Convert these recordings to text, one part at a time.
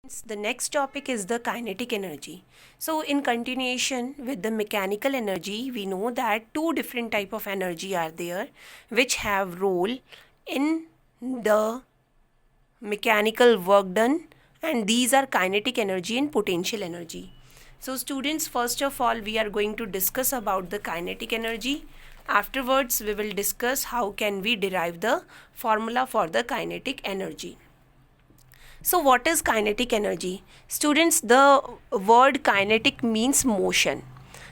The next topic is the kinetic energy. So in continuation with the mechanical energy, we know that two different type of energy are there which have role in the mechanical work done, and these are kinetic energy and potential energy. So students, first of all we are going to discuss about the kinetic energy. Afterwards we will discuss how can we derive the formula for the kinetic energy. So what is kinetic energy? Students, the word kinetic means motion.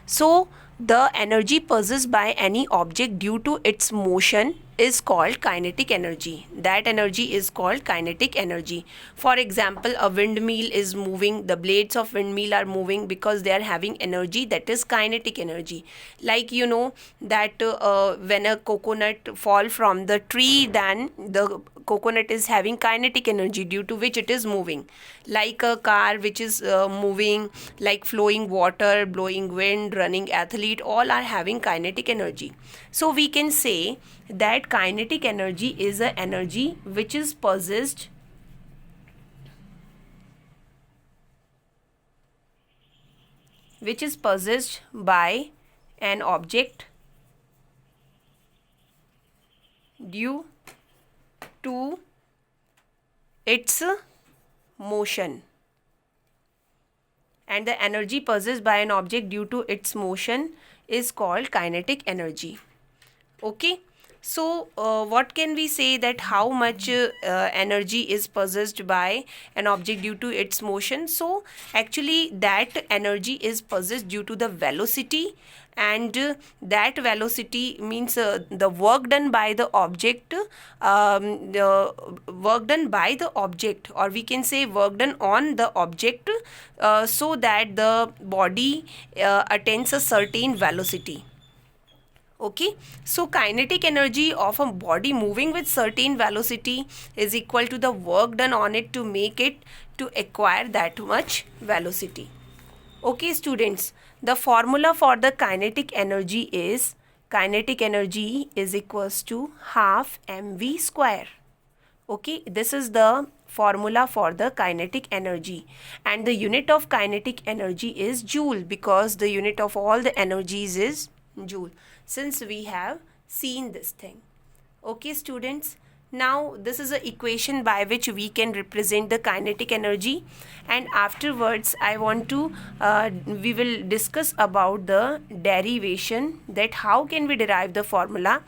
So the energy possessed by any object due to its motion is called kinetic energy. That energy is called kinetic energy. For example, a windmill is moving, the blades of windmill are moving because they are having energy, that is kinetic energy. Like you know that when a coconut fall from the tree, then the coconut is having kinetic energy due to which it is moving. Like a car which is moving, like flowing water, blowing wind, running athlete, all are having kinetic energy. So we can say that kinetic energy is a energy which is possessed by an object due to its motion, and the energy possessed by an object due to its motion is called kinetic energy. Okay, so what can we say that how much energy is possessed by an object due to its motion? So actually that energy is possessed due to the velocity, and that velocity means the work done by the object, or we can say work done on the object, so that the body attains a certain velocity. Okay, so kinetic energy of a body moving with certain velocity is equal to the work done on it to make it to acquire that much velocity. Okay students, the formula for the kinetic energy is equals to half mv square. Okay, this is the formula for the kinetic energy, and the unit of kinetic energy is joule, because the unit of all the energies is joule, since we have seen this thing. Okay students, now this is an equation by which we can represent the kinetic energy, and afterwards I want to we will discuss about the derivation, that how can we derive the formula.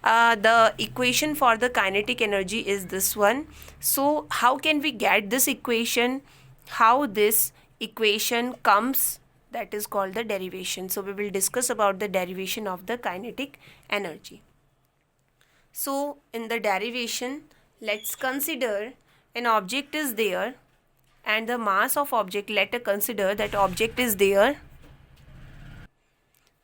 The equation for the kinetic energy is this one. So how can we get this equation, how this equation comes, that is called the derivation. So we will discuss about the derivation of the kinetic energy. So in the derivation, let's consider an object is there and the mass of object, let us consider that object is there.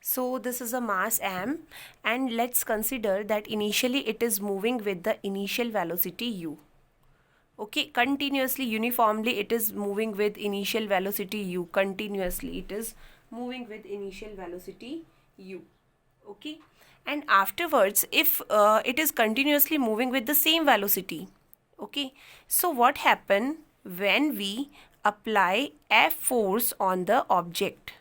So this is a mass m, and let's consider that initially it is moving with the initial velocity u. Okay, continuously, uniformly it is moving with initial velocity u. Continuously it is moving with initial velocity u. Okay, and afterwards if it is continuously moving with the same velocity. Okay, so what happen when we apply F force on the object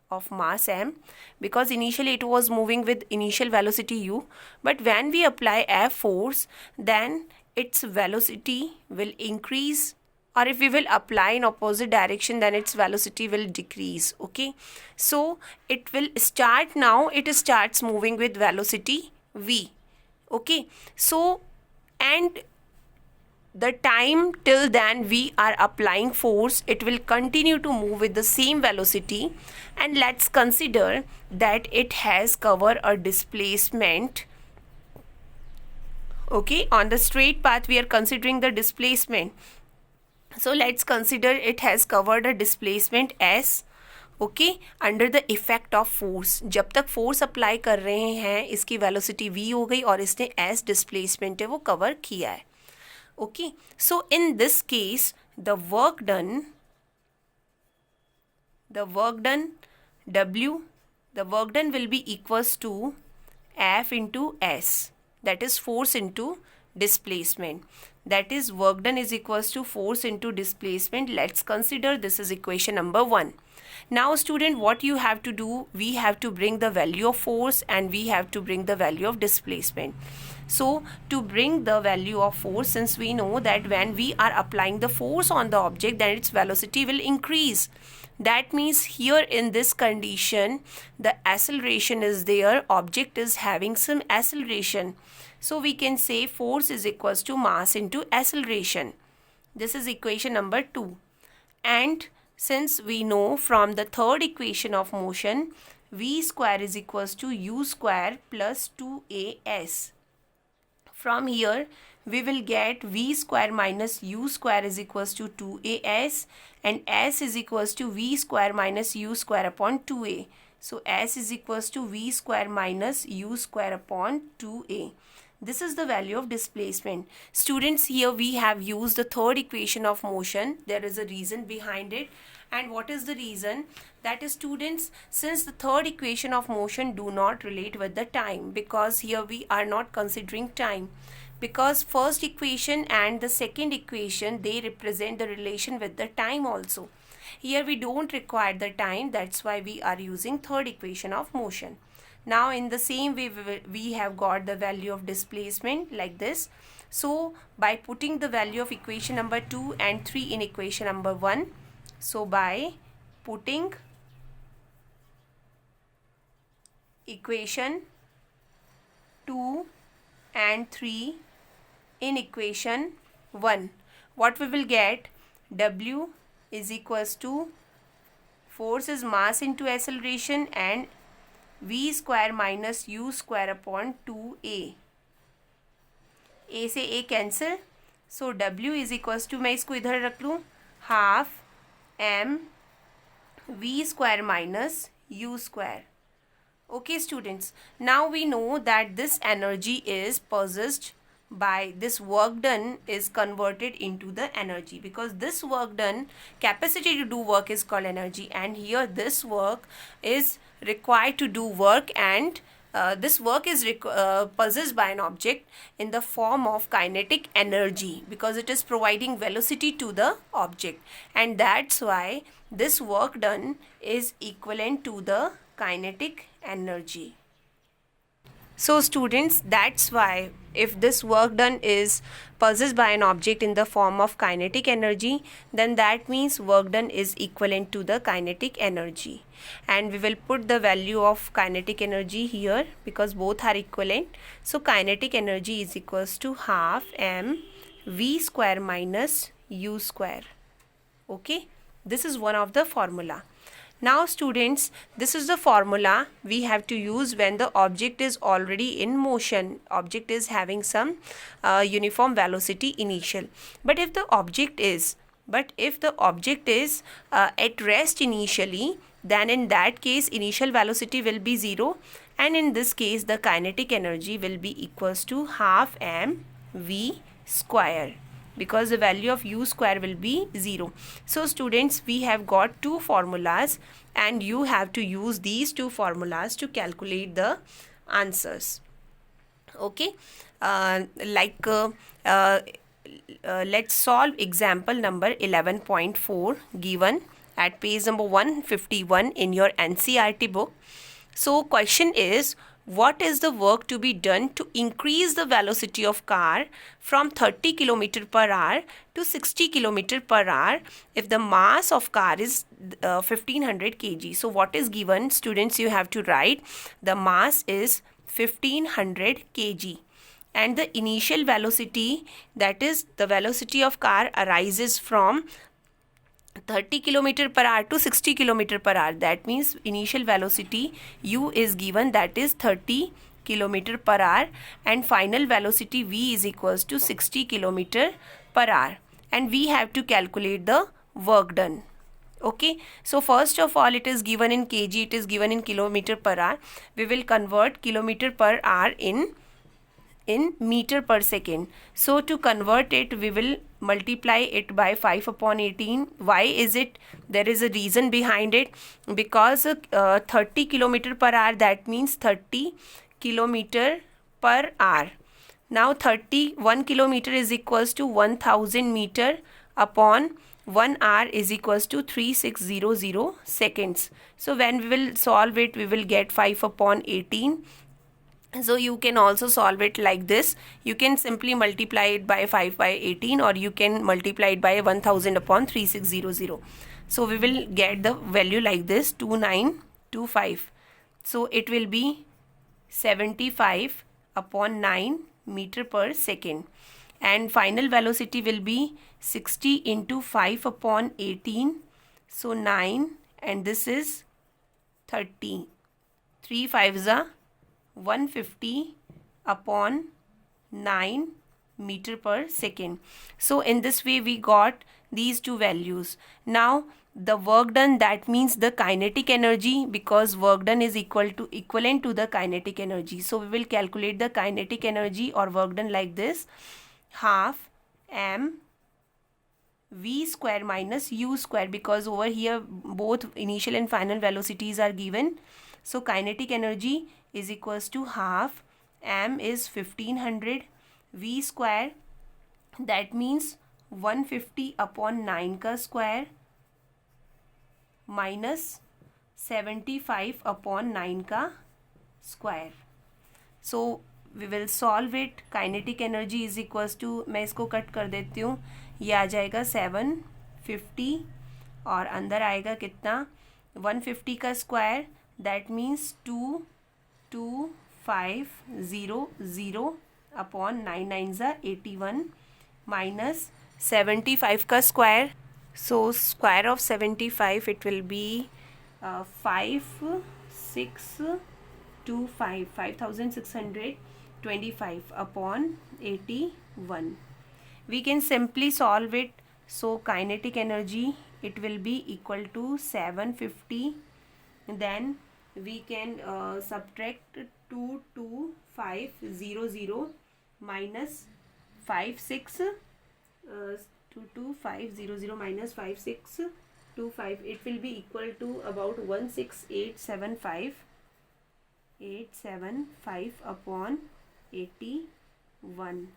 of mass m, because initially it was moving with initial velocity u, but when we apply F force, then its velocity will increase, or if we will apply in opposite direction, then its velocity will decrease. Okay, so it will start, now it starts moving with velocity v. Okay, so and the time till then we are applying force, it will continue to move with the same velocity, and let's consider that it has covered a displacement. Okay, on the straight path we are considering the displacement, so let's consider it has covered a displacement s. Okay, under the effect of force, जब तक force apply कर रहे हैं इसकी velocity v हो गई और इसने s डिस्प्लेसमेंट है वो कवर किया है. Okay, so in this case the work done w, the work done will be equals to F into S, that is force into displacement. that is work done is equals to force into displacement. Let's consider this is equation number 1. Now student, what you have to do, we have to bring the value of force and we have to bring the value of displacement. So to bring the value of force, since we know that when we are applying the force on the object, then its velocity will increase. That means here in this condition, the acceleration is there, object is having some acceleration. So we can say force is equals to mass into acceleration. This is equation number 2. And since we know from the third equation of motion, v square is equals to u square plus 2as. From here, we will get v square minus u square is equals to 2as, and s is equals to v square minus u square upon 2a. So s is equals to v square minus u square upon 2a. This is the value of displacement. Students, here we have used the third equation of motion. There is a reason behind it. And what is the reason? That is, students, since the third equation of motion do not relate with the time, because here we are not considering time. Because first equation and the second equation, they represent the relation with the time also. Here we don't require the time, that's why we are using third equation of motion. Now in the same way we have got the value of displacement like this. So by putting the value of equation number 2 and 3 in equation number 1, so by putting equation 2 and 3 in equation 1, what we will get? W is equals to force is mass into acceleration and v square minus u square upon 2a. a से a cancel, so w is equals to, मैं इसको इधर रख लूँ, half m v square minus u square. Okay students, now we know that this energy is possessed by this work done is converted into the energy, because this work done, capacity to do work is called energy, and here this work is required to do work, and this work is possessed by an object in the form of kinetic energy, because it is providing velocity to the object, and that's why this work done is equivalent to the kinetic energy. So students, that's why if this work done is possessed by an object in the form of kinetic energy, then that means work done is equivalent to the kinetic energy. And we will put the value of kinetic energy here because both are equivalent. So kinetic energy is equals to half m v square minus u square. Okay, this is one of the formula. Now students, this is the formula we have to use when the object is already in motion. Object is having some uniform velocity initial. But if the object is at rest initially, then in that case initial velocity will be 0, and in this case the kinetic energy will be equals to half m v square, because the value of u square will be 0. So students, we have got two formulas and you have to use these two formulas to calculate the answers. Okay, let's solve example number 11.4 given at page number 151 in your NCERT book. So question is, what is the work to be done to increase the velocity of car from 30 km per hour to 60 km per hour if the mass of car is 1500 kg? So what is given? Students, you have to write the mass is 1500 kg and the initial velocity, that is the velocity of car arises from 30 km per hour to 60 km per hour. That means initial velocity u is given, that is 30 km per hour, and final velocity v is equals to 60 km per hour, and we have to calculate the work done. Okay, so first of all, it is given in kg, it is given in kilometer per hour. We will convert kilometer per hour in meter per second. So to convert it, we will multiply it by 5 upon 18. Why is it? There is a reason behind it, because 30 km per hour, that means 30 km per hour Now 31 kilometer is equals to 1000 meter upon 1 hour is equals to 3600 seconds. So when we will solve it, we will get 5 upon 18. So you can also solve it like this. You can simply multiply it by 5 by 18, or you can multiply it by 1000 upon 3600. So we will get the value like this, 2925. So it will be 75 upon 9 meter per second, and final velocity will be 60 into 5 upon 18, so 9, and this is 30. 3 5s are 150 upon 9 meter per second. So in this way we got these two values. Now the work done, that means the kinetic energy, because work done is equivalent to the kinetic energy. So we will calculate the kinetic energy or work done like this: half m v square minus u square, because over here both initial and final velocities are given. So kinetic energy is equals to half, m is 1500, v square, that means 150 upon 9 का square minus 75 upon 9 का square. So we will solve it. Kinetic energy is equals to, मैं इसको cut कर देती हूँ, ये आ जाएगा 750 और अंदर आएगा कितना, 150 का स्क्वायर, दैट मीन्स 22500 अपॉन 9 9 ज़ा 81 माइनस 75 का square. So square of 75, it will be 5625 upon 81. We can simply solve it. So kinetic energy, it will be equal to 750. Then we can subtract 22500 minus 22500 minus 5625, it will be equal to about 16875 upon 81.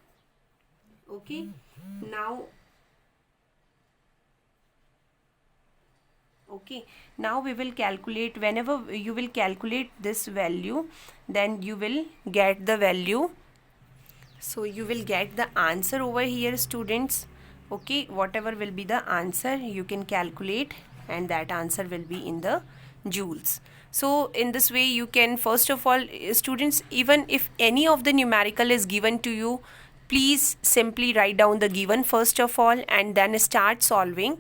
Okay, now we will calculate. Whenever you will calculate this value, then you will get the value. So you will get the answer over here, students. Okay, whatever will be the answer, you can calculate, and that answer will be in the joules. So in this way you can, first of all, students, even if any of the numerical is given to you, please simply write down the given first of all, and then start solving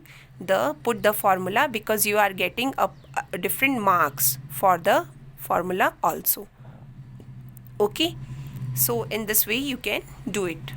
put the formula, because you are getting a different marks for the formula also. Okay, so in this way you can do it.